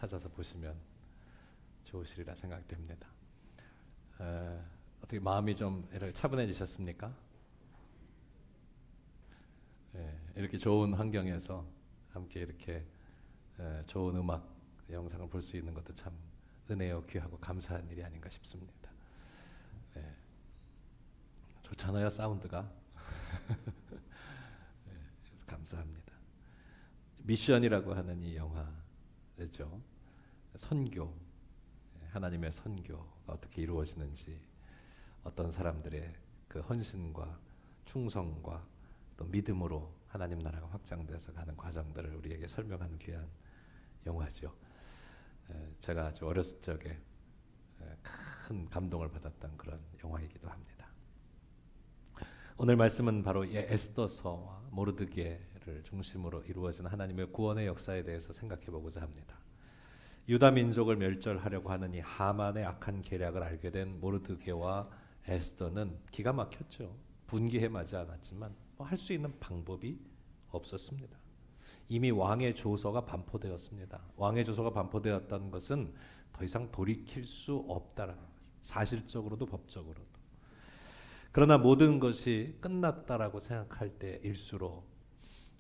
찾아서 보시면 좋으시리라 생각됩니다. 어떻게 마음이 좀 이렇게 차분해지셨습니까? 이렇게 좋은 환경에서 함께 이렇게 좋은 음악 영상을 볼 수 있는 것도 참 은혜요 귀하고 감사한 일이 아닌가 싶습니다. 좋잖아요, 사운드가. 그래서 감사합니다. 미션이라고 하는 이 영화죠. 선교, 하나님의 선교가 어떻게 이루어지는지, 어떤 사람들의 그 헌신과 충성과 또 믿음으로 하나님 나라가 확장되어서 가는 과정들을 우리에게 설명하는 귀한 영화죠. 제가 아주 어렸을 적에 큰 감동을 받았던 그런 영화이기도 합니다. 오늘 말씀은 바로 에스더서와 모르드게를 중심으로 이루어진 하나님의 구원의 역사에 대해서 생각해 보고자 합니다. 유다 민족을 멸절하려고 하는 이 하만의 악한 계략을 알게 된 모르드게와 에스더는 기가 막혔죠. 분기해 마지 않았지만 할 수 있는 방법이 없었습니다. 이미 왕의 조서가 반포되었습니다. 왕의 조서가 반포되었다는 것은 더 이상 돌이킬 수 없다라는 것, 사실적으로도 법적으로도. 그러나 모든 것이 끝났다라고 생각할 때일수록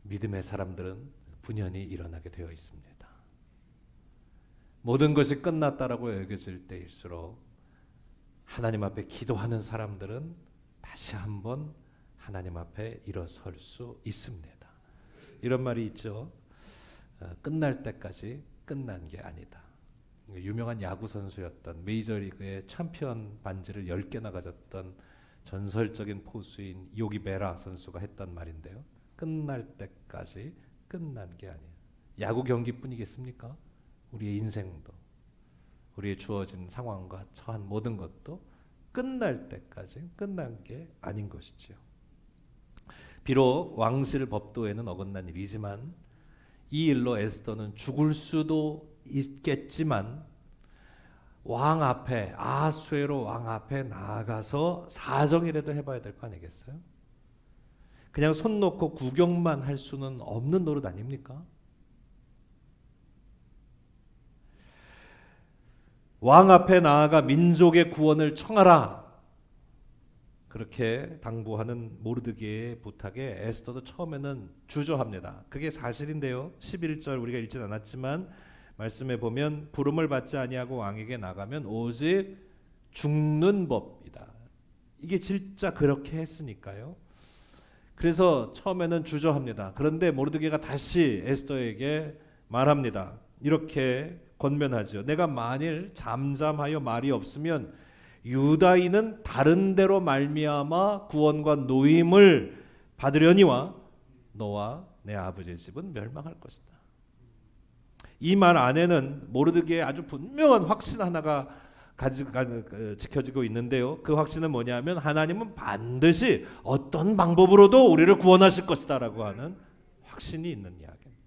믿음의 사람들은 분연히 일어나게 되어 있습니다. 모든 것이 끝났다라고 여겨질 때일수록 하나님 앞에 기도하는 사람들은 다시 한번 하나님 앞에 일어설 수 있습니다. 이런 말이 있죠. 끝날 때까지 끝난 게 아니다. 유명한 야구 선수였던 메이저리그의 챔피언 반지를 10개나 가졌던 전설적인 포수인 요기 베라 선수가 했던 말인데요. 끝날 때까지 끝난 게 아니에요. 야구 경기뿐이겠습니까? 우리의 인생도, 우리의 주어진 상황과 처한 모든 것도 끝날 때까지 끝난 게 아닌 것이지요. 비록 왕실 법도에는 어긋난 일이지만 이 일로 에스더는 죽을 수도 있겠지만 왕 앞에, 아수에로 왕 앞에 나아가서 사정이라도 해봐야 될 거 아니겠어요? 그냥 손 놓고 구경만 할 수는 없는 노릇 아닙니까? 왕 앞에 나아가 민족의 구원을 청하라, 그렇게 당부하는 모르드게의 부탁에 에스더도 처음에는 주저합니다. 그게 사실인데요. 11절 우리가 읽진 않았지만 말씀에 보면 부름을 받지 아니하고 왕에게 나가면 오직 죽는 법이다. 이게 진짜 그렇게 했으니까요. 그래서 처음에는 주저합니다. 그런데 모르드게가 다시 에스더에게 말합니다. 이렇게 권면하죠. 내가 만일 잠잠하여 말이 없으면 유다인은 다른 데로 말미암아 구원과 노임을 받으려니와 너와 내 아버지의 집은 멸망할 것이다. 이 말 안에는 모르드게의 아주 분명한 확신 하나가 지켜지고 있는데요. 그 확신은 뭐냐면 하나님은 반드시 어떤 방법으로도 우리를 구원하실 것이다 라고 하는 확신이 있는 이야기입니다.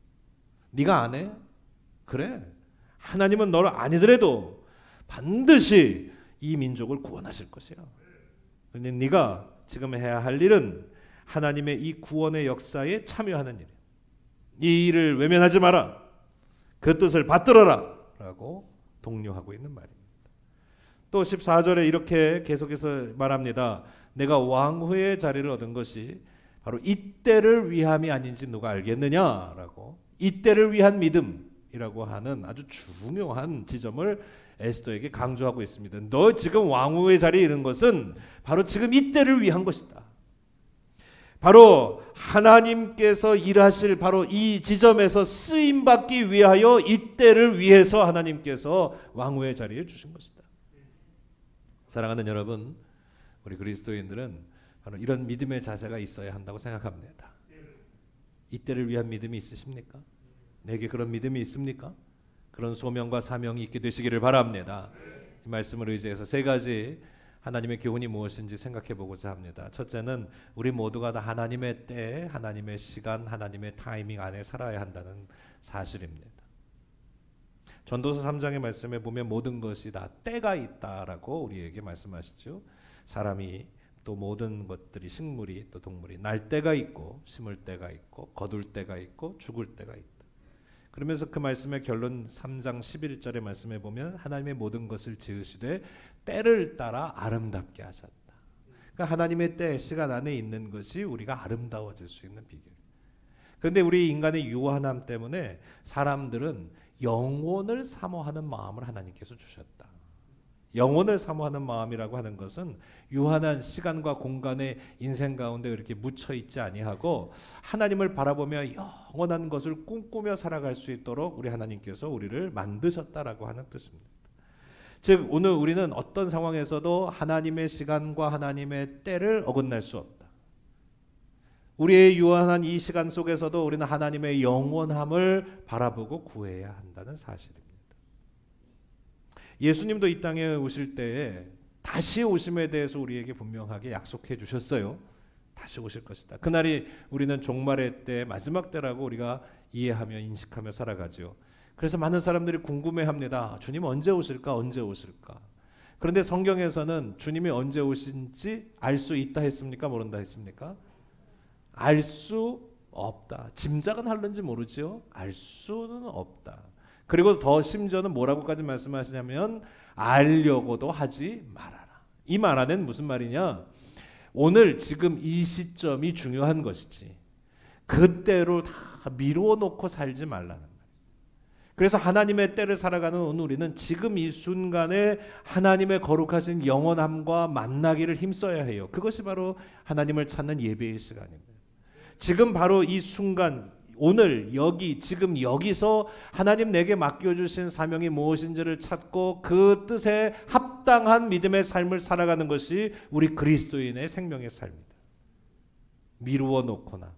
네가 안 해? 그래. 하나님은 너를 아니더라도 반드시 이 민족을 구원하실 것이야. 그런데 네가 지금 해야 할 일은 하나님의 이 구원의 역사에 참여하는 일이야. 이 일을 외면하지 마라. 그 뜻을 받들어라 라고 독려하고 있는 말입니다. 또 14절에 이렇게 계속해서 말합니다. 내가 왕후의 자리를 얻은 것이 바로 이때를 위함이 아닌지 누가 알겠느냐라고, 이때를 위한 믿음이라고 하는 아주 중요한 지점을 에스더에게 강조하고 있습니다. 너 지금 왕후의 자리에 이른 것은 바로 지금 이때를 위한 것이다. 바로 하나님께서 일하실 바로 이 지점에서 쓰임받기 위하여 이때를 위해서 하나님께서 왕후의 자리에 주신 것이다. 사랑하는 여러분, 우리 그리스도인들은 바로 이런 믿음의 자세가 있어야 한다고 생각합니다. 이때를 위한 믿음이 있으십니까? 내게 그런 믿음이 있습니까? 그런 소명과 사명이 있게 되시기를 바랍니다. 이 말씀을 의지해서 세 가지 하나님의 교훈이 무엇인지 생각해 보고자 합니다. 첫째는 우리 모두가 다 하나님의 때, 하나님의 시간, 하나님의 타이밍 안에 살아야 한다는 사실입니다. 전도서 3장의 말씀에 보면 모든 것이 다 때가 있다라고 우리에게 말씀하시죠. 사람이 또 모든 것들이, 식물이 또 동물이 날 때가 있고 심을 때가 있고 거둘 때가 있고 죽을 때가 있다. 그러면서 그 말씀의 결론 3장 11절의 말씀에 보면 하나님의 모든 것을 지으시되 때를 따라 아름답게 하셨다. 그러니까 하나님의 때, 시간 안에 있는 것이 우리가 아름다워질 수 있는 비결. 그런데 우리 인간의 유한함 때문에 사람들은 영혼을 사모하는 마음을 하나님께서 주셨다. 영혼을 사모하는 마음이라고 하는 것은 유한한 시간과 공간의 인생 가운데 이렇게 묻혀 있지 아니하고 하나님을 바라보며 영원한 것을 꿈꾸며 살아갈 수 있도록 우리 하나님께서 우리를 만드셨다라고 하는 뜻입니다. 즉 오늘 우리는 어떤 상황에서도 하나님의 시간과 하나님의 때를 어긋날 수 없다. 우리의 유한한 이 시간 속에서도 우리는 하나님의 영원함을 바라보고 구해야 한다는 사실입니다. 예수님도 이 땅에 오실 때에 다시 오심에 대해서 우리에게 분명하게 약속해 주셨어요. 다시 오실 것이다. 그날이 우리는 종말의 때, 마지막 때라고 우리가 이해하며 인식하며 살아가죠. 그래서 많은 사람들이 궁금해합니다. 주님 언제 오실까? 언제 오실까? 그런데 성경에서는 주님이 언제 오신지 알 수 있다 했습니까? 모른다 했습니까? 알 수 없다. 짐작은 하는지 모르죠. 알 수는 없다. 그리고 더 심지어는 뭐라고까지 말씀하시냐면 알려고도 하지 말아라. 이 말 안에는 무슨 말이냐? 오늘 지금 이 시점이 중요한 것이지 그때로 다 미루어 놓고 살지 말라는 거예요. 그래서 하나님의 때를 살아가는 오늘 우리는 지금 이 순간에 하나님의 거룩하신 영원함과 만나기를 힘써야 해요. 그것이 바로 하나님을 찾는 예배의 시간입니다. 지금 바로 이 순간 오늘 여기 지금 여기서 하나님 내게 맡겨주신 사명이 무엇인지를 찾고 그 뜻에 합당한 믿음의 삶을 살아가는 것이 우리 그리스도인의 생명의 삶입니다. 미루어 놓거나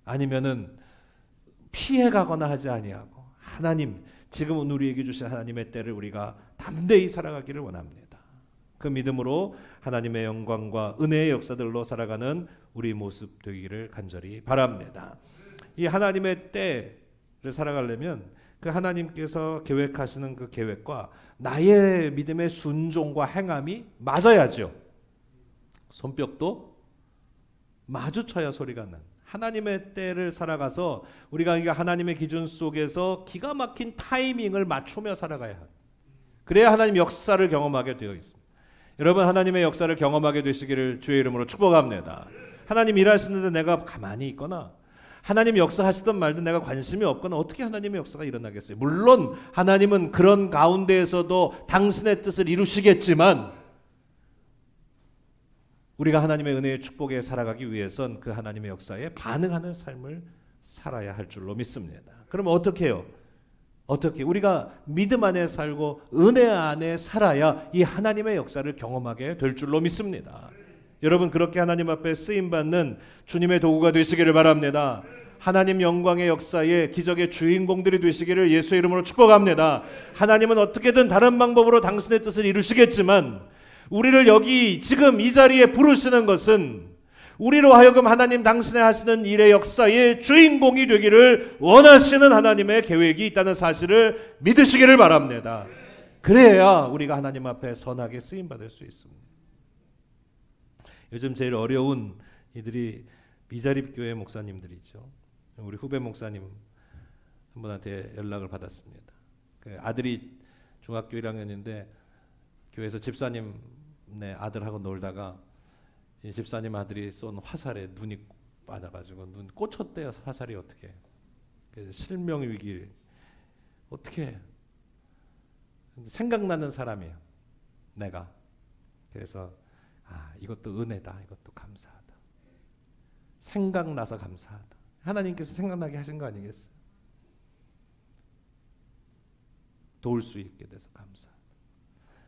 아니면은 피해가거나 하지 아니하고 하나님 지금 우리에게 주신 하나님의 때를 우리가 담대히 살아가기를 원합니다. 그 믿음으로 하나님의 영광과 은혜의 역사들로 살아가는 우리 모습 되기를 간절히 바랍니다. 이 하나님의 때를 살아가려면 그 하나님께서 계획하시는 그 계획과 나의 믿음의 순종과 행함이 맞아야죠. 손뼉도 마주쳐야 소리가 나는 하나님의 때를 살아가서 우리가 하나님의 기준 속에서 기가 막힌 타이밍을 맞추며 살아가야 합니다. 그래야 하나님 역사를 경험하게 되어 있습니다. 여러분 하나님의 역사를 경험하게 되시기를 주의 이름으로 축복합니다. 하나님 일하시는데 내가 가만히 있거나 하나님 역사하시던 말도 내가 관심이 없거나 어떻게 하나님의 역사가 일어나겠어요? 물론 하나님은 그런 가운데에서도 당신의 뜻을 이루시겠지만 우리가 하나님의 은혜의 축복에 살아가기 위해선 그 하나님의 역사에 반응하는 삶을 살아야 할 줄로 믿습니다. 그럼 어떻게 해요? 어떻게 우리가 믿음 안에 살고 은혜 안에 살아야 이 하나님의 역사를 경험하게 될 줄로 믿습니다. 여러분 그렇게 하나님 앞에 쓰임받는 주님의 도구가 되시기를 바랍니다. 하나님 영광의 역사의 기적의 주인공들이 되시기를 예수의 이름으로 축복합니다. 하나님은 어떻게든 다른 방법으로 당신의 뜻을 이루시겠지만 우리를 여기 지금 이 자리에 부르시는 것은 우리로 하여금 하나님 당신의 하시는 일의 역사의 주인공이 되기를 원하시는 하나님의 계획이 있다는 사실을 믿으시기를 바랍니다. 그래야 우리가 하나님 앞에 선하게 쓰임받을 수 있습니다. 요즘 제일 어려운 이들이 미자립교회 목사님들이죠. 우리 후배 목사님 한 분한테 연락을 받았습니다. 그 아들이 중학교 1학년인데 교회에서 집사님네 아들하고 놀다가 이 집사님 아들이 쏜 화살에 눈이 맞아가지고 눈 꽂혔대요. 화살이 어떻게? 그래서 실명 위기 어떻게? 생각나는 사람이에요. 내가. 그래서 이것도 은혜다. 이것도 감사하다. 생각나서 감사하다. 하나님께서 생각나게 하신 거 아니겠어요? 도울 수 있게 돼서 감사하다.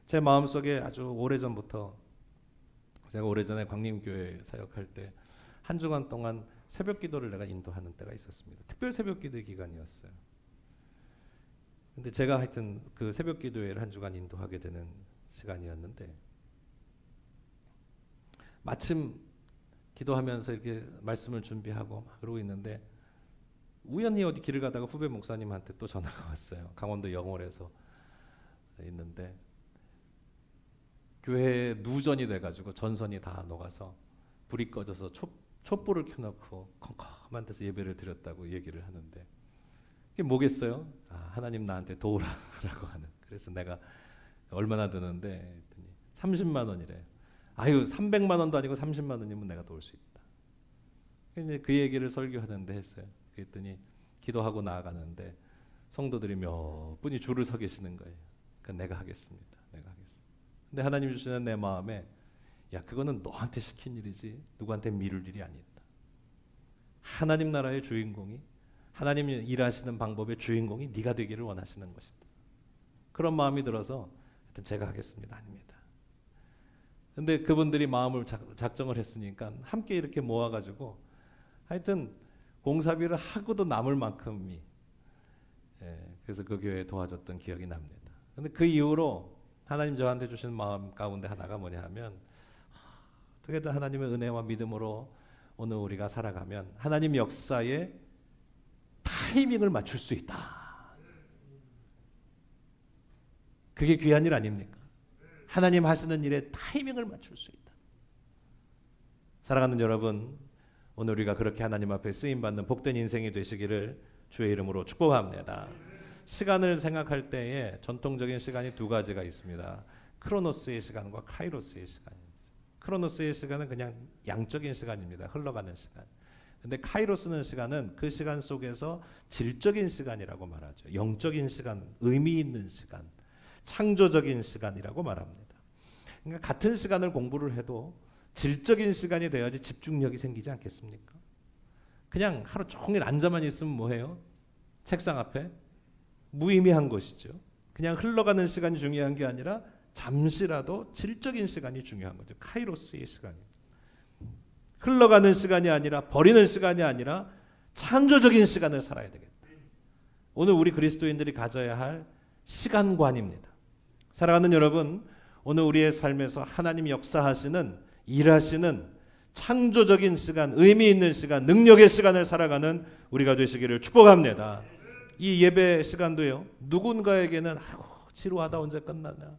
제 마음속에 아주 오래전부터 제가 오래전에 광림교회 사역할 때 한 주간 동안 새벽 기도를 내가 인도하는 때가 있었습니다. 특별 새벽 기도 기간이었어요. 근데 제가 하여튼 그 새벽 기도회를 한 주간 인도하게 되는 시간이었는데 마침 기도하면서 이렇게 말씀을 준비하고 막 그러고 있는데 우연히 어디 길을 가다가 후배 목사님한테 또 전화가 왔어요. 강원도 영월에서 있는데 교회에 누전이 돼가지고 전선이 다 녹아서 불이 꺼져서 촛불을 켜놓고 컴컴한 데서 예배를 드렸다고 얘기를 하는데 이게 뭐겠어요? 하나님 나한테 도우라라고 하는. 그래서 내가 얼마나 드는데 30만 원이래. 아유 300만 원도 아니고 30만 원이면 내가 도울 수 있다. 이제 그 얘기를 설교하는데 했어요. 그랬더니 기도하고 나아가는데 성도들이 몇 분이 줄을 서 계시는 거예요. 그러니까 내가 하겠습니다. 근데 하나님 주시는 내 마음에 야 그거는 너한테 시킨 일이지 누구한테 미룰 일이 아니다. 하나님 나라의 주인공이 하나님 일하시는 방법의 주인공이 네가 되기를 원하시는 것이다. 그런 마음이 들어서 하여튼 제가 하겠습니다. 아닙니다. 근데 그분들이 마음을 작정을 했으니까 함께 이렇게 모아가지고 하여튼 공사비를 하고도 남을 만큼이 그래서 그 교회에 도와줬던 기억이 납니다. 근데 그 이후로 하나님 저한테 주신 마음 가운데 하나가 뭐냐 하면 어떻게든 하나님의 은혜와 믿음으로 오늘 우리가 살아가면 하나님 역사에 타이밍을 맞출 수 있다. 그게 귀한 일 아닙니까? 하나님 하시는 일에 타이밍을 맞출 수 있다. 사랑하는 여러분, 오늘 우리가 그렇게 하나님 앞에 쓰임받는 복된 인생이 되시기를 주의 이름으로 축복합니다. 시간을 생각할 때에 전통적인 시간이 두 가지가 있습니다. 크로노스의 시간과 카이로스의 시간입니다. 크로노스의 시간은 그냥 양적인 시간입니다. 흘러가는 시간. 근데 카이로스는 시간은 그 시간 속에서 질적인 시간이라고 말하죠. 영적인 시간, 의미 있는 시간, 창조적인 시간이라고 말합니다. 그러니까 같은 시간을 공부를 해도 질적인 시간이 돼야지 집중력이 생기지 않겠습니까? 그냥 하루 종일 앉아만 있으면 뭐해요? 책상 앞에 무의미한 것이죠. 그냥 흘러가는 시간이 중요한 게 아니라 잠시라도 질적인 시간이 중요한 거죠. 카이로스의 시간이. 흘러가는 시간이 아니라 버리는 시간이 아니라 창조적인 시간을 살아야 되겠다. 오늘 우리 그리스도인들이 가져야 할 시간관입니다. 사랑하는 여러분, 오늘 우리의 삶에서 하나님 역사하시는 일하시는 창조적인 시간, 의미 있는 시간, 능력의 시간을 살아가는 우리가 되시기를 축복합니다. 이 예배 시간도요. 누군가에게는 아이고 지루하다 언제 끝나냐.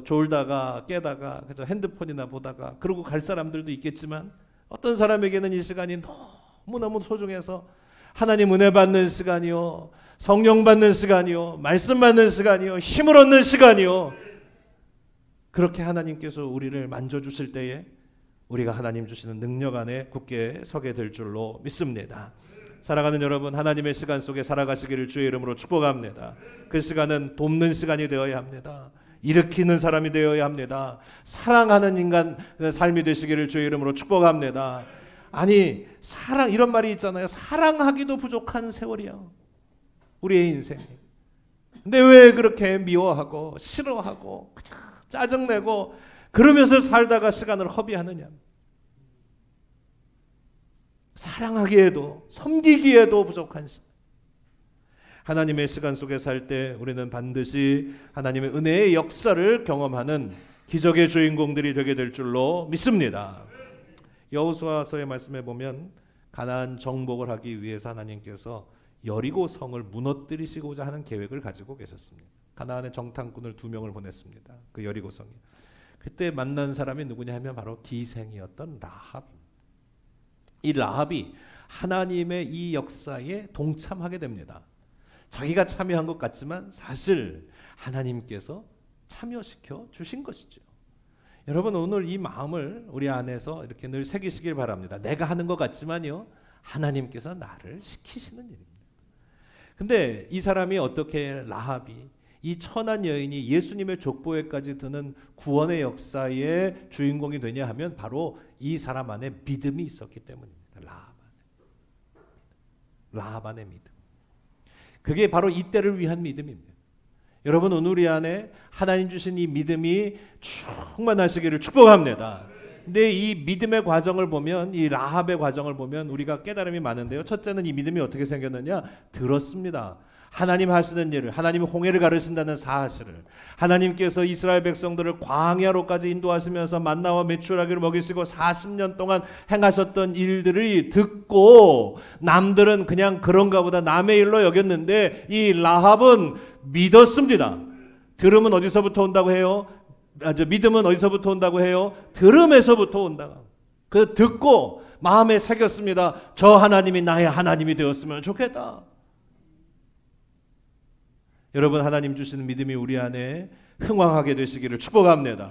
졸다가 깨다가 핸드폰이나 보다가 그러고 갈 사람들도 있겠지만 어떤 사람에게는 이 시간이 너무너무 소중해서 하나님 은혜 받는 시간이요. 성령 받는 시간이요. 말씀 받는 시간이요. 힘을 얻는 시간이요. 그렇게 하나님께서 우리를 만져주실 때에 우리가 하나님 주시는 능력 안에 굳게 서게 될 줄로 믿습니다. 사랑하는 여러분, 하나님의 시간 속에 살아가시기를 주의 이름으로 축복합니다. 그 시간은 돕는 시간이 되어야 합니다. 일으키는 사람이 되어야 합니다. 사랑하는 인간 삶이 되시기를 주의 이름으로 축복합니다. 아니 사랑 이런 말이 있잖아요. 사랑하기도 부족한 세월이야 우리의 인생이. 근데 왜 그렇게 미워하고 싫어하고 짜증내고 그러면서 살다가 시간을 허비하느냐. 사랑하기에도 섬기기에도 부족한 시간. 하나님의 시간 속에 살 때 우리는 반드시 하나님의 은혜의 역사를 경험하는 기적의 주인공들이 되게 될 줄로 믿습니다. 여호수아서의 말씀에 보면 가나안 정복을 하기 위해서 하나님께서 여리고 성을 무너뜨리시고자 하는 계획을 가지고 계셨습니다. 가나안의 정탐꾼을 2명을 보냈습니다. 그 여리고 성이. 그때 만난 사람이 누구냐 하면 바로 기생이었던 라합입니다. 이 라합이 하나님의 이 역사에 동참하게 됩니다. 자기가 참여한 것 같지만 사실 하나님께서 참여시켜 주신 것이죠. 여러분 오늘 이 마음을 우리 안에서 이렇게 늘 새기시길 바랍니다. 내가 하는 것 같지만요. 하나님께서 나를 시키시는 일입니다. 근데 이 사람이 어떻게 라합이 이 천한 여인이 예수님의 족보에까지 드는 구원의 역사의 주인공이 되냐 하면 바로 이 사람 안에 믿음이 있었기 때문입니다. 라합 안에 믿음. 그게 바로 이때를 위한 믿음입니다. 여러분 오늘 우리 안에 하나님 주신 이 믿음이 충만하시기를 축복합니다. 근데 이 믿음의 과정을 보면 이 라합의 과정을 보면 우리가 깨달음이 많은데요. 첫째는 이 믿음이 어떻게 생겼느냐? 들었습니다. 하나님 하시는 일을, 하나님이 홍해를 가르신다는 사실을, 하나님께서 이스라엘 백성들을 광야로까지 인도하시면서 만나와 메추라기를 먹이시고 40년 동안 행하셨던 일들을 듣고 남들은 그냥 그런가 보다 남의 일로 여겼는데 이 라합은 믿었습니다. 들음은 어디서부터 온다고 해요? 믿음은 어디서부터 온다고 해요? 들음에서부터 온다. 그 듣고 마음에 새겼습니다. 저 하나님이 나의 하나님이 되었으면 좋겠다. 여러분, 하나님 주시는 믿음이 우리 안에 흥왕하게 되시기를 축복합니다.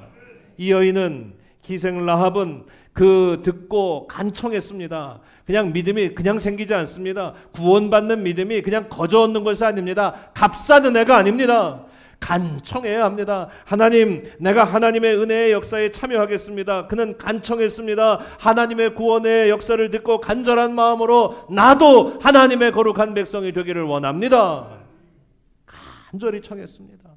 이 여인은, 기생 라합은 그 듣고 간청했습니다. 그냥 믿음이 그냥 생기지 않습니다. 구원받는 믿음이 그냥 거저 얻는 것이 아닙니다. 값싸는 애가 아닙니다. 간청해야 합니다. 하나님, 내가 하나님의 은혜의 역사에 참여하겠습니다. 그는 간청했습니다. 하나님의 구원의 역사를 듣고 간절한 마음으로 나도 하나님의 거룩한 백성이 되기를 원합니다. 간절히 청했습니다.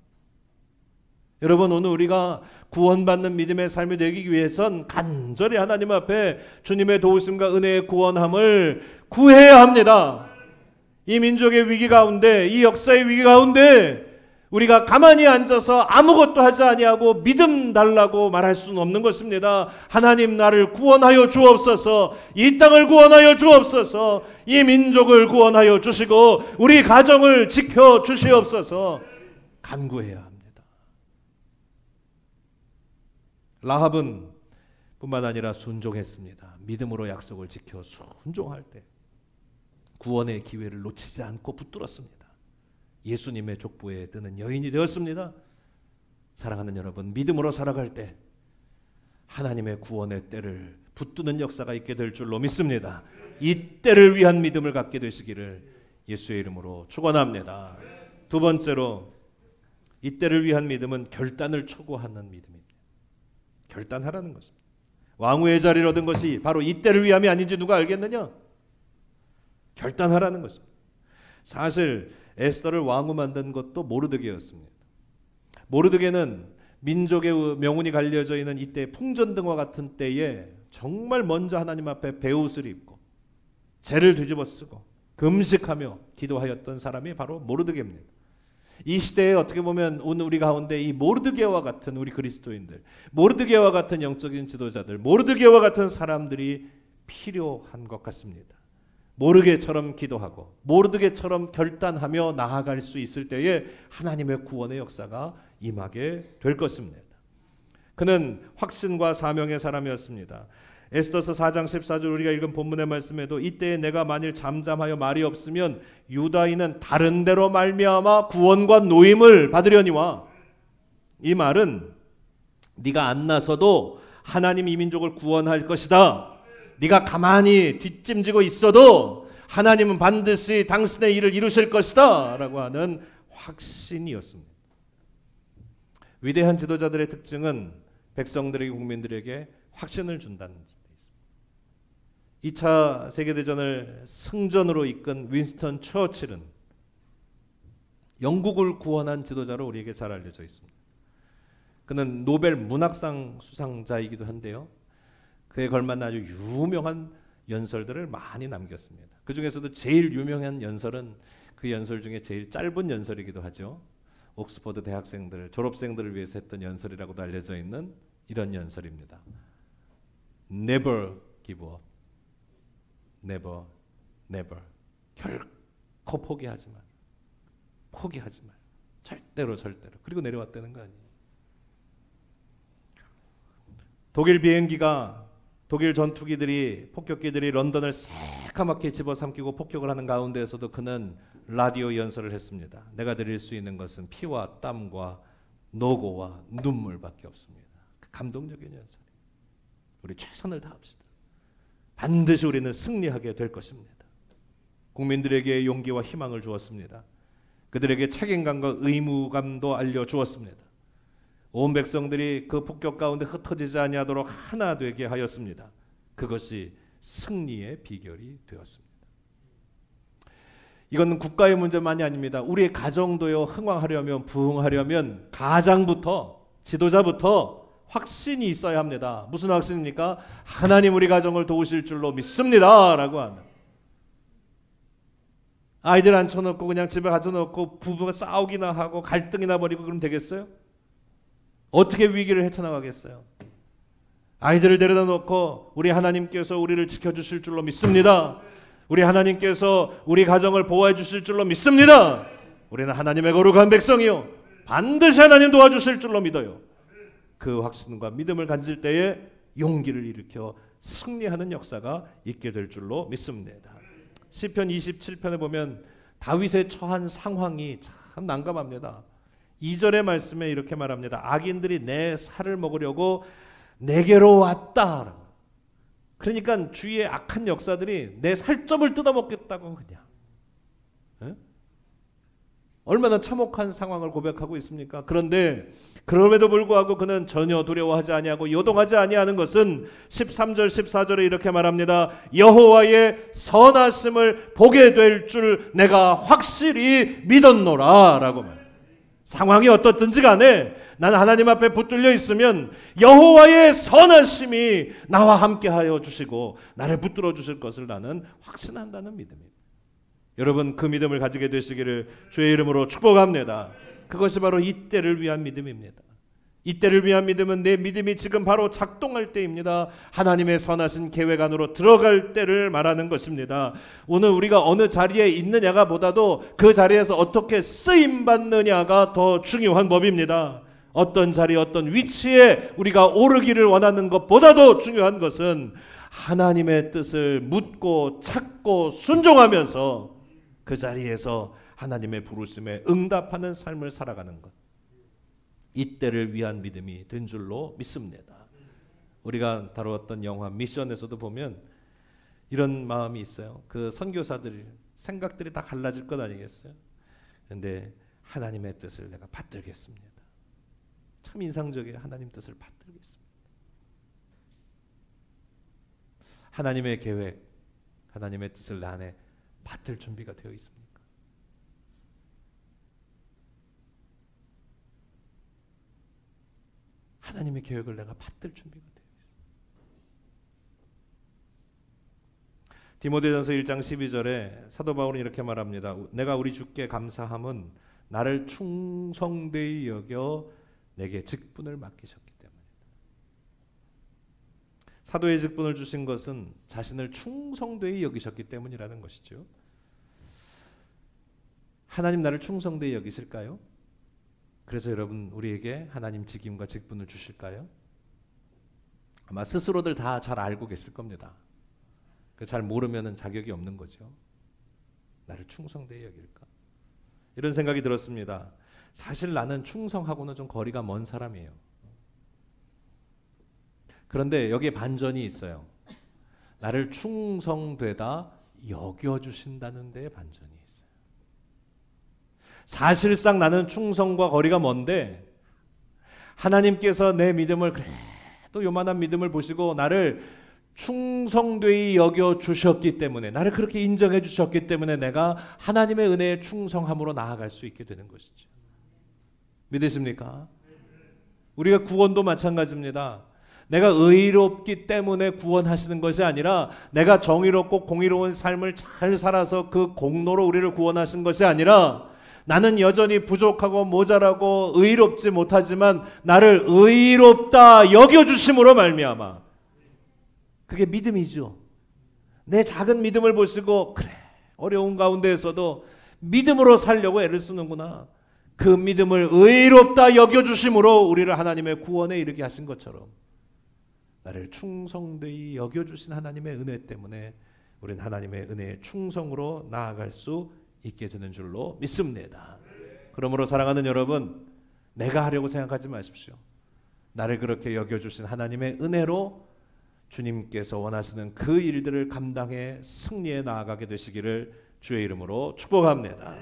여러분, 오늘 우리가 구원받는 믿음의 삶이 되기 위해선 간절히 하나님 앞에 주님의 도우심과 은혜의 구원함을 구해야 합니다. 이 민족의 위기 가운데, 이 역사의 위기 가운데 우리가 가만히 앉아서 아무것도 하지 아니하고 믿음 달라고 말할 수는 없는 것입니다. 하나님, 나를 구원하여 주옵소서. 이 땅을 구원하여 주옵소서. 이 민족을 구원하여 주시고 우리 가정을 지켜 주시옵소서. 간구해야 합니다. 라합은 뿐만 아니라 순종했습니다. 믿음으로 약속을 지켜 순종할 때 구원의 기회를 놓치지 않고 붙들었습니다. 예수님의 족보에 드는 여인이 되었습니다. 사랑하는 여러분, 믿음으로 살아갈 때 하나님의 구원의 때를 붙드는 역사가 있게 될 줄로 믿습니다. 이 때를 위한 믿음을 갖게 되시기를 예수의 이름으로 축원합니다. 두 번째로, 이 때를 위한 믿음은 결단을 초구하는 믿음입니다. 결단하라는 것입니다. 왕후의 자리를 얻은 것이 바로 이 때를 위함이 아닌지 누가 알겠느냐? 결단하라는 것입니다. 사실 에스더를 왕후 만든 것도 모르드게였습니다. 모르드게는 민족의 명운이 갈려져 있는 이때 풍전등화 같은 때에 정말 먼저 하나님 앞에 베옷을 입고 죄를 뒤집어 쓰고 금식하며 기도하였던 사람이 바로 모르드게입니다. 이 시대에 어떻게 보면 오늘 우리 가운데 이 모르드게와 같은 우리 그리스도인들, 모르드게와 같은 영적인 지도자들, 모르드게와 같은 사람들이 필요한 것 같습니다. 모르게처럼 기도하고 모르드게처럼 결단하며 나아갈 수 있을 때에 하나님의 구원의 역사가 임하게 될 것입니다. 그는 확신과 사명의 사람이었습니다. 에스더서 4장 14절 우리가 읽은 본문의 말씀에도 이때에 내가 만일 잠잠하여 말이 없으면 유다인은 다른 데로 말미암아 구원과 노임을 받으려니와, 이 말은 네가 안 나서도 하나님 이 민족을 구원할 것이다. 네가 가만히 뒷짐지고 있어도 하나님은 반드시 당신의 일을 이루실 것이다 라고 하는 확신이었습니다. 위대한 지도자들의 특징은 백성들에게, 국민들에게 확신을 준다는 데 있습니다. 2차 세계대전을 승전으로 이끈 윈스턴 처칠은 영국을 구원한 지도자로 우리에게 잘 알려져 있습니다. 그는 노벨 문학상 수상자이기도 한데요, 그에 걸맞는 아주 유명한 연설들을 많이 남겼습니다. 그 중에서도 제일 유명한 연설은 그 연설 중에 제일 짧은 연설이기도 하죠. 옥스퍼드 대학생들, 졸업생들을 위해서 했던 연설이라고도 알려져 있는 이런 연설입니다. Never give up. Never, never. 결코 포기하지 마. 포기하지 마. 절대로. 그리고 내려왔다는 거 아니에요. 독일 전투기들이, 폭격기들이 런던을 새카맣게 집어삼키고 폭격을 하는 가운데에서도 그는 라디오 연설을 했습니다. 내가 드릴 수 있는 것은 피와 땀과 노고와 눈물밖에 없습니다. 감동적인 연설. 우리 최선을 다합시다. 반드시 우리는 승리하게 될 것입니다. 국민들에게 용기와 희망을 주었습니다. 그들에게 책임감과 의무감도 알려주었습니다. 온 백성들이 그 폭격 가운데 흩어지지 아니하도록 하나 되게 하였습니다. 그것이 승리의 비결이 되었습니다. 이건 국가의 문제만이 아닙니다. 우리의 가정도요, 흥왕하려면, 부흥하려면 가장부터, 지도자부터 확신이 있어야 합니다. 무슨 확신입니까? 하나님 우리 가정을 도우실 줄로 믿습니다 라고 하는. 아이들 앉혀놓고 그냥 집에 가져놓고 부부가 싸우기나 하고 갈등이나 벌이고 그러면 되겠어요? 어떻게 위기를 헤쳐나가겠어요? 아이들을 데려다 놓고 우리 하나님께서 우리를 지켜주실 줄로 믿습니다. 우리 하나님께서 우리 가정을 보호해 주실 줄로 믿습니다. 우리는 하나님의 거룩한 백성이요, 반드시 하나님 도와주실 줄로 믿어요. 그 확신과 믿음을 가질 때에 용기를 일으켜 승리하는 역사가 있게 될 줄로 믿습니다. 시편 27편에 보면 다윗의 처한 상황이 참 난감합니다. 2절의 말씀에 이렇게 말합니다. 악인들이 내 살을 먹으려고 내게로 왔다. 그러니까 주위의 악한 역사들이 내 살점을 뜯어먹겠다고 그냥. 에? 얼마나 참혹한 상황을 고백하고 있습니까? 그런데 그럼에도 불구하고 그는 전혀 두려워하지 아니하고 요동하지 아니하는 것은 13절 14절에 이렇게 말합니다. 여호와의 선하심을 보게 될 줄 내가 확실히 믿었노라 라고 말합니다. 상황이 어떻든지 간에 나는 하나님 앞에 붙들려 있으면 여호와의 선하심이 나와 함께하여 주시고 나를 붙들어 주실 것을 나는 확신한다는 믿음입니다. 여러분 그 믿음을 가지게 되시기를 주의 이름으로 축복합니다. 그것이 바로 이때를 위한 믿음입니다. 이때를 위한 믿음은 내 믿음이 지금 바로 작동할 때입니다. 하나님의 선하신 계획 안으로 들어갈 때를 말하는 것입니다. 오늘 우리가 어느 자리에 있느냐가 보다도 그 자리에서 어떻게 쓰임받느냐가 더 중요한 법입니다. 어떤 자리 어떤 위치에 우리가 오르기를 원하는 것보다도 중요한 것은 하나님의 뜻을 묻고 찾고 순종하면서 그 자리에서 하나님의 부르심에 응답하는 삶을 살아가는 것. 이때를 위한 믿음이 된 줄로 믿습니다. 우리가 다루었던 영화 미션에서도 보면 이런 마음이 있어요. 그 선교사들 생각들이 다 갈라질 것 아니겠어요? 그런데 하나님의 뜻을 내가 받들겠습니다. 참 인상적이에요. 하나님 뜻을 받들겠습니다. 하나님의 계획, 하나님의 뜻을 내 안에 받들 준비가 되어 있습니까? 하나님의 계획을 내가 받들 준비가 되어 있습니다. 디모데전서 1장 12절에 사도 바울은 이렇게 말합니다. 내가 우리 주께 감사함은 나를 충성되이 여겨 내게 직분을 맡기셨기 때문이다. 사도의 직분을 주신 것은 자신을 충성되이 여기셨기 때문이라는 것이죠. 하나님 나를 충성되이 여기실까요? 그래서 여러분 우리에게 하나님 직임과 직분을 주실까요? 아마 스스로들 다 잘 알고 계실 겁니다. 잘 모르면 자격이 없는 거죠. 나를 충성되이 여길까? 이런 생각이 들었습니다. 사실 나는 충성하고는 좀 거리가 먼 사람이에요. 그런데 여기에 반전이 있어요. 나를 충성되다 여겨주신다는 데에 반전이 있어요. 사실상 나는 충성과 거리가 먼데 하나님께서 내 믿음을 그래도 요만한 믿음을 보시고 나를 충성되이 여겨주셨기 때문에 나를 그렇게 인정해 주셨기 때문에 내가 하나님의 은혜에 충성함으로 나아갈 수 있게 되는 것이죠. 믿으십니까? 우리가 구원도 마찬가지입니다. 내가 의롭기 때문에 구원하시는 것이 아니라 내가 정의롭고 공의로운 삶을 잘 살아서 그 공로로 우리를 구원하신 것이 아니라 나는 여전히 부족하고 모자라고 의롭지 못하지만 나를 의롭다 여겨주심으로 말미암아. 그게 믿음이죠. 내 작은 믿음을 보시고 그래 어려운 가운데에서도 믿음으로 살려고 애를 쓰는구나. 그 믿음을 의롭다 여겨주심으로 우리를 하나님의 구원에 이르게 하신 것처럼 나를 충성되이 여겨주신 하나님의 은혜 때문에 우리는 하나님의 은혜의 충성으로 나아갈 수 있게 되는 줄로 믿습니다. 그러므로 사랑하는 여러분, 내가 하려고 생각하지 마십시오. 나를 그렇게 여겨주신 하나님의 은혜로 주님께서 원하시는 그 일들을 감당해 승리에 나아가게 되시기를 주의 이름으로 축복합니다.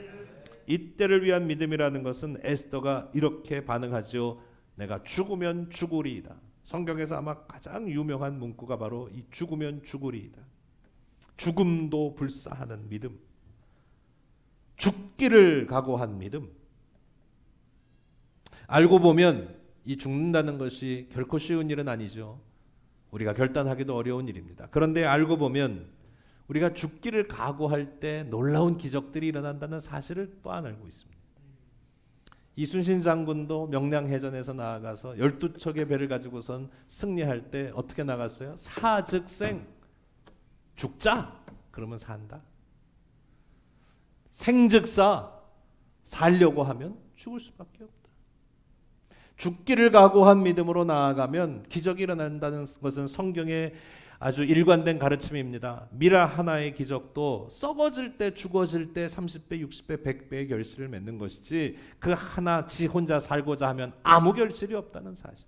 이때를 위한 믿음이라는 것은 에스더가 이렇게 반응하죠. 내가 죽으면 죽으리이다. 성경에서 아마 가장 유명한 문구가 바로 이 죽으면 죽으리이다. 죽음도 불사하는 믿음. 죽기를 각오한 믿음. 알고 보면 이 죽는다는 것이 결코 쉬운 일은 아니죠. 우리가 결단하기도 어려운 일입니다. 그런데 알고 보면 우리가 죽기를 각오할 때 놀라운 기적들이 일어난다는 사실을 또한 알고 있습니다. 이순신 장군도 명량해전에서 나아가서 12척의 배를 가지고선 승리할 때 어떻게 나갔어요? 사즉생. 죽자. 그러면 산다. 생즉사. 살려고 하면 죽을 수밖에 없다. 죽기를 각오한 믿음으로 나아가면 기적이 일어난다는 것은 성경에 아주 일관된 가르침입니다. 미라 하나의 기적도 썩어질 때 죽어질 때 30배, 60배, 100배의 결실을 맺는 것이지 그 하나 지 혼자 살고자 하면 아무 결실이 없다는 사실.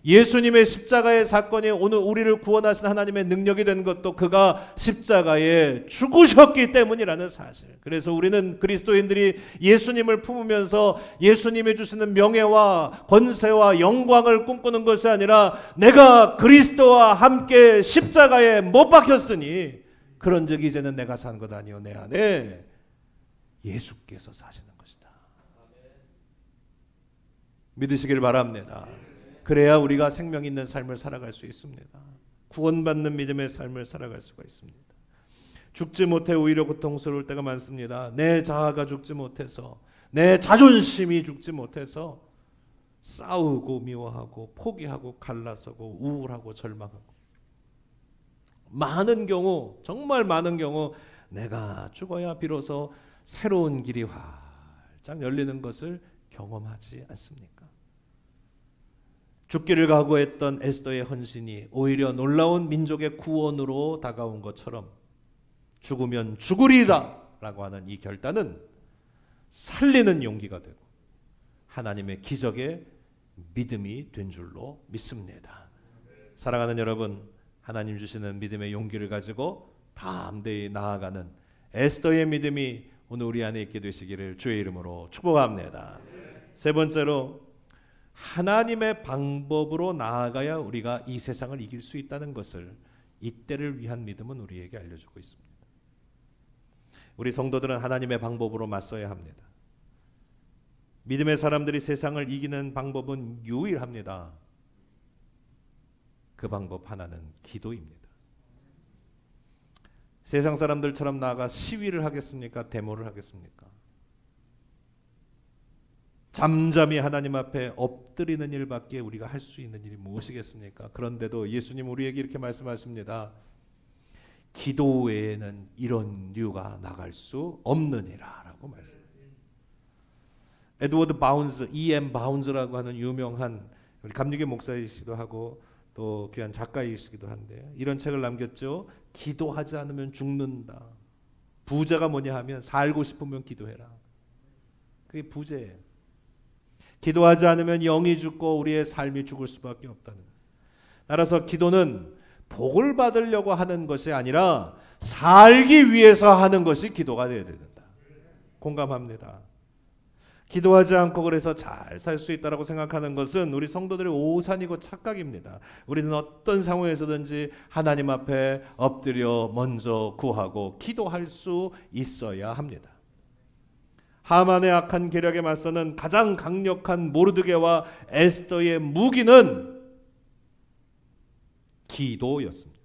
예수님의 십자가의 사건이 오늘 우리를 구원하신 하나님의 능력이 된 것도 그가 십자가에 죽으셨기 때문이라는 사실. 그래서 우리는 그리스도인들이 예수님을 품으면서 예수님이 주시는 명예와 권세와 영광을 꿈꾸는 것이 아니라 내가 그리스도와 함께 십자가에 못 박혔으니 그런즉 이제는 내가 사는 것 아니요 내 안에 예수께서 사시는 것이다. 믿으시길 바랍니다. 그래야 우리가 생명 있는 삶을 살아갈 수 있습니다. 구원받는 믿음의 삶을 살아갈 수가 있습니다. 죽지 못해 오히려 고통스러울 때가 많습니다. 내 자아가 죽지 못해서, 내 자존심이 죽지 못해서 싸우고 미워하고 포기하고 갈라서고 우울하고 절망하고, 많은 경우, 정말 많은 경우 내가 죽어야 비로소 새로운 길이 활짝 열리는 것을 경험하지 않습니까? 죽기를 각오했던 에스더의 헌신이 오히려 놀라운 민족의 구원으로 다가온 것처럼 죽으면 죽으리라 라고 하는 이 결단은 살리는 용기가 되고 하나님의 기적의 믿음이 된 줄로 믿습니다. 사랑하는 여러분, 하나님 주시는 믿음의 용기를 가지고 담대히 나아가는 에스더의 믿음이 오늘 우리 안에 있게 되시기를 주의 이름으로 축복합니다. 세 번째로, 하나님의 방법으로 나아가야 우리가 이 세상을 이길 수 있다는 것을 이때를 위한 믿음은 우리에게 알려주고 있습니다. 우리 성도들은 하나님의 방법으로 맞서야 합니다. 믿음의 사람들이 세상을 이기는 방법은 유일합니다. 그 방법 하나는 기도입니다. 세상 사람들처럼 나아가 시위를 하겠습니까? 데모를 하겠습니까? 잠잠히 하나님 앞에 엎드리는 일밖에 우리가 할 수 있는 일이 무엇이겠습니까? 그런데도 예수님 우리에게 이렇게 말씀하십니다. 기도 외에는 이런 류가 나갈 수 없느니라 라고 말씀합니다. 에드워드 바운즈, E.M. 바운즈라고 하는 유명한 우리 감리교 목사이시기도 하고 또 귀한 작가이시기도 한데 이런 책을 남겼죠. 기도하지 않으면 죽는다. 부자가 뭐냐 하면 살고 싶으면 기도해라. 그게 부재예요. 기도하지 않으면 영이 죽고 우리의 삶이 죽을 수밖에 없다는 거예요. 따라서 기도는 복을 받으려고 하는 것이 아니라 살기 위해서 하는 것이 기도가 되어야 된다. 공감합니다. 기도하지 않고 그래서 잘 살 수 있다라고 생각하는 것은 우리 성도들의 오산이고 착각입니다. 우리는 어떤 상황에서든지 하나님 앞에 엎드려 먼저 구하고 기도할 수 있어야 합니다. 하만의 악한 계략에 맞서는 가장 강력한 모르드게와 에스더의 무기는 기도였습니다.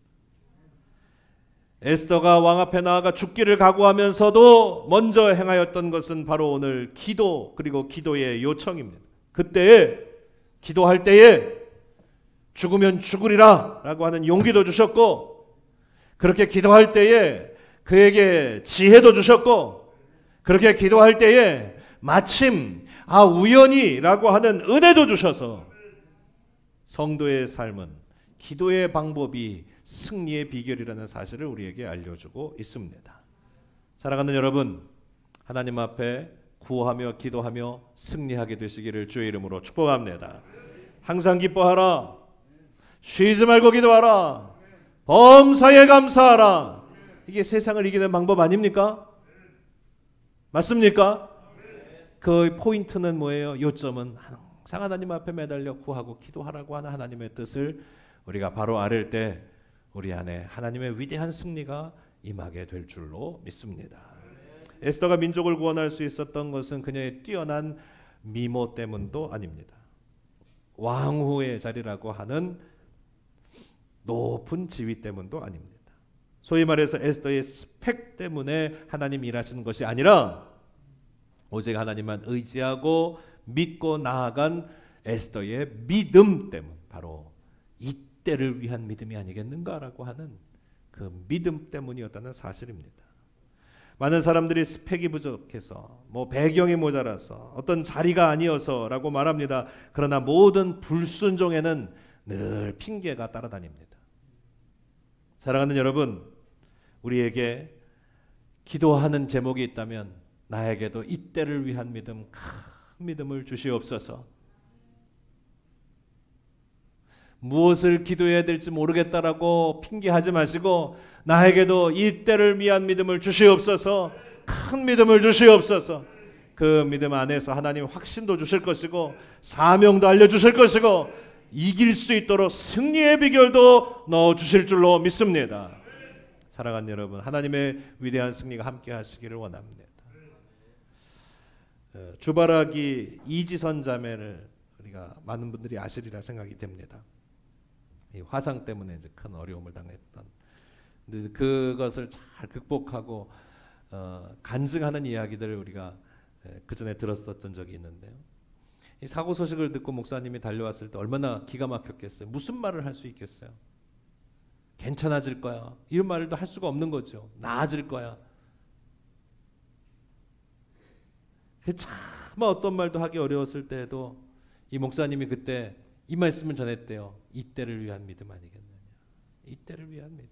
에스더가 왕 앞에 나아가 죽기를 각오하면서도 먼저 행하였던 것은 바로 오늘 기도, 그리고 기도의 요청입니다. 그때에 기도할 때에 죽으면 죽으리라 라고 하는 용기도 주셨고, 그렇게 기도할 때에 그에게 지혜도 주셨고, 그렇게 기도할 때에 마침 우연히라고 하는 은혜도 주셔서 성도의 삶은 기도의 방법이 승리의 비결이라는 사실을 우리에게 알려주고 있습니다. 사랑하는 여러분, 하나님 앞에 구하며 기도하며 승리하게 되시기를 주의 이름으로 축복합니다. 항상 기뻐하라. 쉬지 말고 기도하라. 범사에 감사하라. 이게 세상을 이기는 방법 아닙니까? 맞습니까? 그 포인트는 뭐예요? 요점은 항상 하나님 앞에 매달려 구하고 기도하라고 하는 하나님의 뜻을 우리가 바로 알을 때 우리 안에 하나님의 위대한 승리가 임하게 될 줄로 믿습니다. 에스더가 민족을 구원할 수 있었던 것은 그녀의 뛰어난 미모 때문도 아닙니다. 왕후의 자리라고 하는 높은 지위 때문도 아닙니다. 소위 말해서 에스더의 스펙 때문에 하나님 일하시는 것이 아니라 오직 하나님만 의지하고 믿고 나아간 에스더의 믿음 때문, 바로 이때를 위한 믿음이 아니겠는가라고 하는 그 믿음 때문이었다는 사실입니다. 많은 사람들이 스펙이 부족해서 배경이 모자라서 어떤 자리가 아니어서라고 말합니다. 그러나 모든 불순종에는 늘 핑계가 따라다닙니다. 사랑하는 여러분, 우리에게 기도하는 제목이 있다면 나에게도 이때를 위한 믿음, 큰 믿음을 주시옵소서. 무엇을 기도해야 될지 모르겠다라고 핑계하지 마시고 나에게도 이때를 위한 믿음을 주시옵소서. 큰 믿음을 주시옵소서. 그 믿음 안에서 하나님 확신도 주실 것이고 사명도 알려주실 것이고 이길 수 있도록 승리의 비결도 넣어주실 줄로 믿습니다. 사랑하는 여러분, 하나님의 위대한 승리가 함께 하시기를 원합니다. 주바라기 이지선 자매를 우리가 많은 분들이 아시리라 생각이 됩니다. 이 화상 때문에 이제 큰 어려움을 당했던, 근데 그것을 잘 극복하고 간증하는 이야기들을 우리가 그 전에 들었었던 적이 있는데요. 이 사고 소식을 듣고 목사님이 달려왔을 때 얼마나 기가 막혔겠어요. 무슨 말을 할 수 있겠어요. 괜찮아질 거야, 이런 말도 할 수가 없는 거죠. 나아질 거야. 참 어떤 말도 하기 어려웠을 때에도 이 목사님이 그때 이 말씀을 전했대요. 이때를 위한 믿음 아니겠느냐. 이때를 위한 믿음.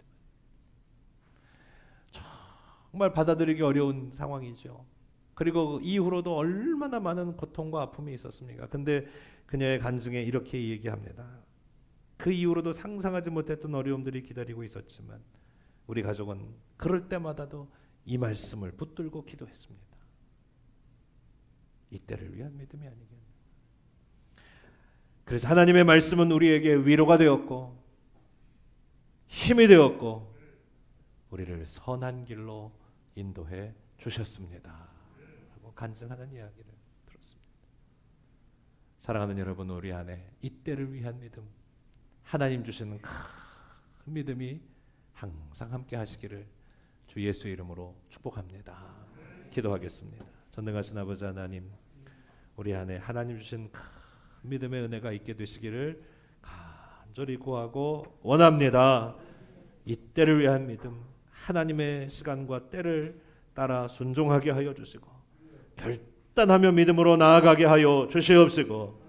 정말 받아들이기 어려운 상황이죠. 그리고 이후로도 얼마나 많은 고통과 아픔이 있었습니까? 근데 그녀의 간증에 이렇게 얘기합니다. 그 이후로도 상상하지 못했던 어려움들이 기다리고 있었지만 우리 가족은 그럴 때마다도 이 말씀을 붙들고 기도했습니다. 이때를 위한 믿음이 아니겠느냐. 그래서 하나님의 말씀은 우리에게 위로가 되었고 힘이 되었고 우리를 선한 길로 인도해 주셨습니다. 라고 간증하는 이야기를 들었습니다. 사랑하는 여러분, 우리 안에 이때를 위한 믿음, 하나님 주시는 큰 믿음이 항상 함께 하시기를 주 예수 이름으로 축복합니다. 기도하겠습니다. 전능하신 아버지 하나님, 우리 안에 하나님 주신 큰 믿음의 은혜가 있게 되시기를 간절히 구하고 원합니다. 이때를 위한 믿음, 하나님의 시간과 때를 따라 순종하게 하여 주시고 결단하며 믿음으로 나아가게 하여 주시옵시고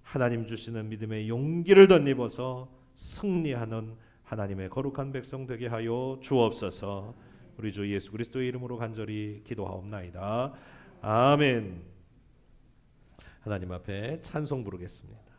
하나님 주시는 믿음의 용기를 덧입어서 승리하는 하나님의 거룩한 백성 되게 하여 주옵소서. 우리 주 예수 그리스도의 이름으로 간절히 기도하옵나이다. 아멘. 하나님 앞에 찬송 부르겠습니다.